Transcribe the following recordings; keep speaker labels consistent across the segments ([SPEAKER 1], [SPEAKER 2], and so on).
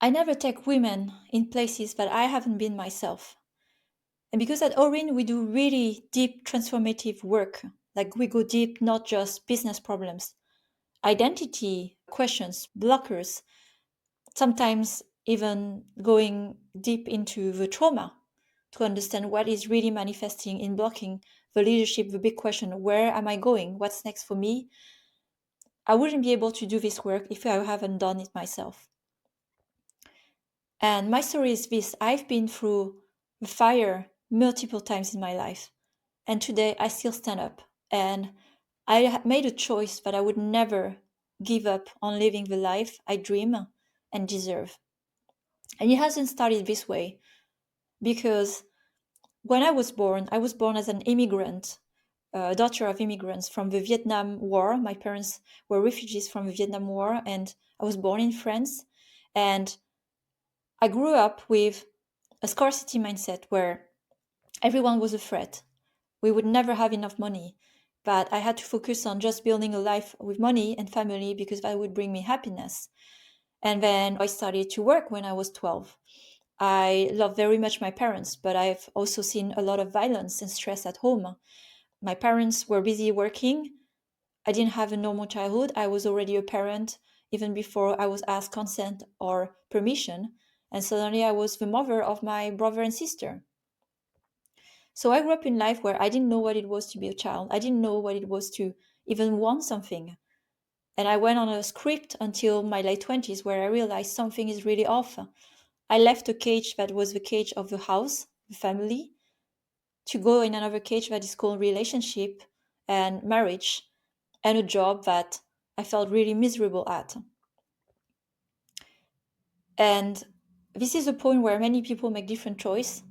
[SPEAKER 1] I never take women in places that I haven't been myself. And because at ORIN, we do really deep transformative work. Like we go deep, not just business problems, identity questions, blockers, sometimes even going deep into the trauma to understand what is really manifesting in blocking the leadership, the big question, where am I going? What's next for me? I wouldn't be able to do this work if I haven't done it myself. And my story is this: I've been through the fire multiple times in my life. And today I still stand up. And I made a choice that I would never give up on living the life I dream and deserve. And it hasn't started this way because when I was born as an immigrant, daughter of immigrants from the Vietnam War. My parents were refugees from the Vietnam War, and I was born in France. And I grew up with a scarcity mindset where everyone was a threat. We would never have enough money, but I had to focus on just building a life with money and family because that would bring me happiness. And then I started to work when I was 12. I love very much my parents, but I've also seen a lot of violence and stress at home. My parents were busy working. I didn't have a normal childhood. I was already a parent even before I was asked consent or permission. And suddenly I was the mother of my brother and sister. So I grew up in life where I didn't know what it was to be a child. I didn't know what it was to even want something. And I went on a script until my late 20s where I realized something is really off. I left a cage that was the cage of the house, the family, to go in another cage that is called relationship and marriage, and a job that I felt really miserable at. And this is a point where many people make different choice.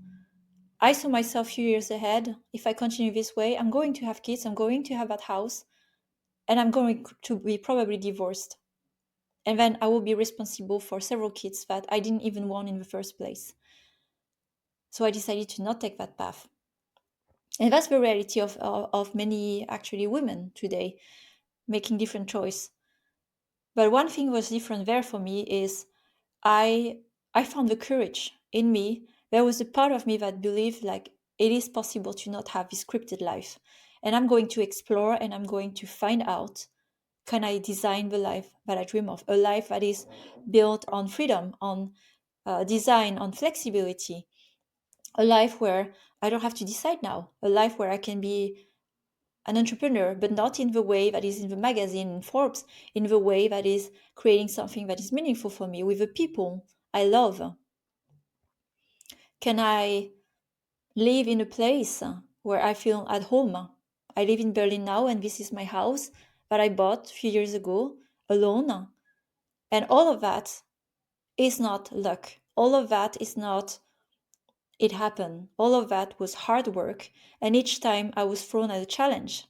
[SPEAKER 1] I saw myself a few years ahead. If I continue this way, I'm going to have kids, I'm going to have that house, and I'm going to be probably divorced. And then I will be responsible for several kids that I didn't even want in the first place. So I decided to not take that path. And that's the reality of many actually women today, making different choice. But one thing was different there for me is I I found the courage in me. There was a part of me that believed like it is possible to not have this scripted life. And I'm going to explore and I'm going to find out, can I design the life that I dream of? A life that is built on freedom, on design, on flexibility. A life where I don't have to decide now. A life where I can be an entrepreneur, but not in the way that is in the magazine in Forbes, in the way that is creating something that is meaningful for me with the people I love. Can I live in a place where I feel at home? I live in Berlin now, and this is my house that I bought a few years ago alone. And all of that is not luck. All of that is not it happened. All of that was hard work. And each time I was thrown at a challenge,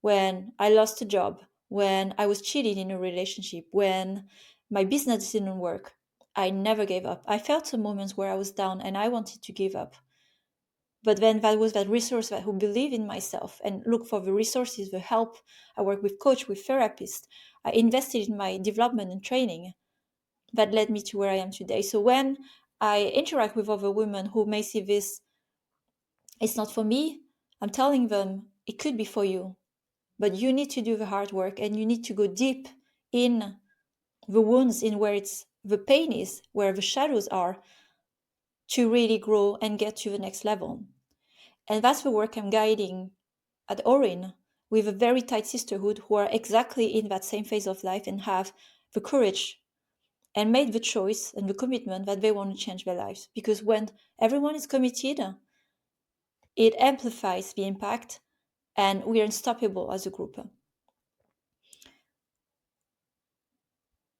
[SPEAKER 1] when I lost a job, when I was cheated in a relationship, when my business didn't work, I never gave up. I felt some moments where I was down and I wanted to give up. But then that was that resource that who believe in myself and look for the resources, the help. I work with coach, with therapist. I invested in my development and training that led me to where I am today. So when I interact with other women who may see this, it's not for me, I'm telling them it could be for you. But you need to do the hard work and you need to go deep in the wounds, in where it's the pain is, where the shadows are, to really grow and get to the next level. And that's the work I'm guiding at ORIN with a very tight sisterhood who are exactly in that same phase of life and have the courage and made the choice and the commitment that they want to change their lives. Because when everyone is committed, it amplifies the impact and we are unstoppable as a group.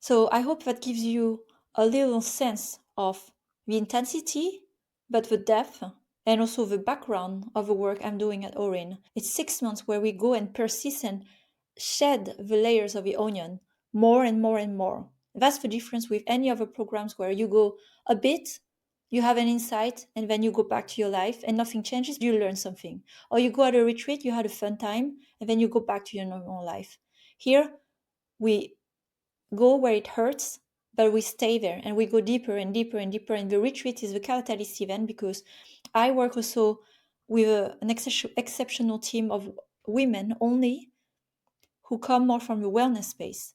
[SPEAKER 1] So I hope that gives you a little sense of the intensity, but the depth and also the background of the work I'm doing at ORIN. It's 6 months where we go and persist and shed the layers of the onion more and more and more. That's the difference with any other programs where you go a bit, you have an insight, and then you go back to your life and nothing changes, you learn something. Or you go at a retreat, you had a fun time, and then you go back to your normal life. Here, we go where it hurts, but we stay there and we go deeper and deeper and deeper. And the retreat is the catalyst event, because I work also with an exceptional team of women only who come more from the wellness space,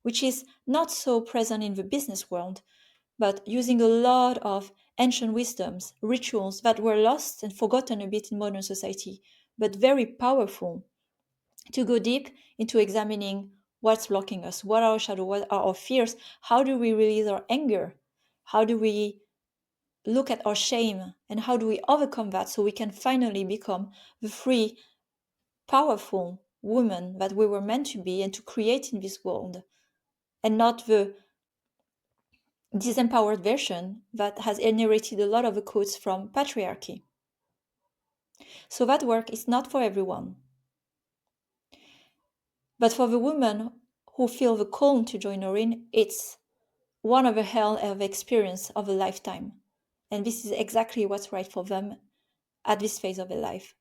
[SPEAKER 1] which is not so present in the business world, but using a lot of ancient wisdoms, rituals that were lost and forgotten a bit in modern society, but very powerful, to go deep into examining what's blocking us, what are our shadows, what are our fears, how do we release our anger, how do we look at our shame, and how do we overcome that so we can finally become the free, powerful woman that we were meant to be and to create in this world, and not the disempowered version that has inherited a lot of the codes from patriarchy. So that work is not for everyone. But for the women who feel the call to join ORIN, it's one of a hell of experience of a lifetime. And this is exactly what's right for them at this phase of their life.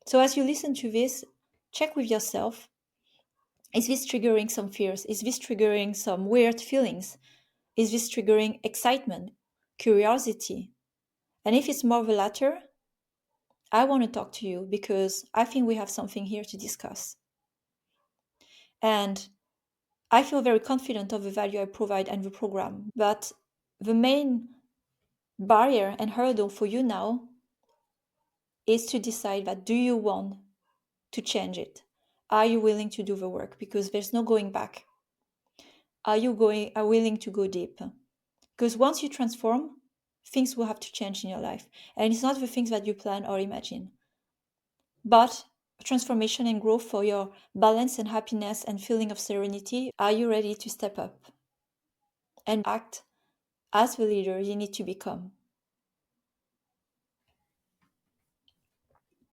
[SPEAKER 1] So as you listen to this, check with yourself, is this triggering some fears? Is this triggering some weird feelings? Is this triggering excitement, curiosity? And if it's more the latter, I want to talk to you because I think we have something here to discuss. And I feel very confident of the value I provide and the program. But the main barrier and hurdle for you now is to decide that, do you want to change it? Are you willing to do the work? Because there's no going back. Are willing to go deep? Because once you transform, things will have to change in your life. And it's not the things that you plan or imagine, but transformation and growth for your balance and happiness and feeling of serenity. Are you ready to step up and act as the leader you need to become?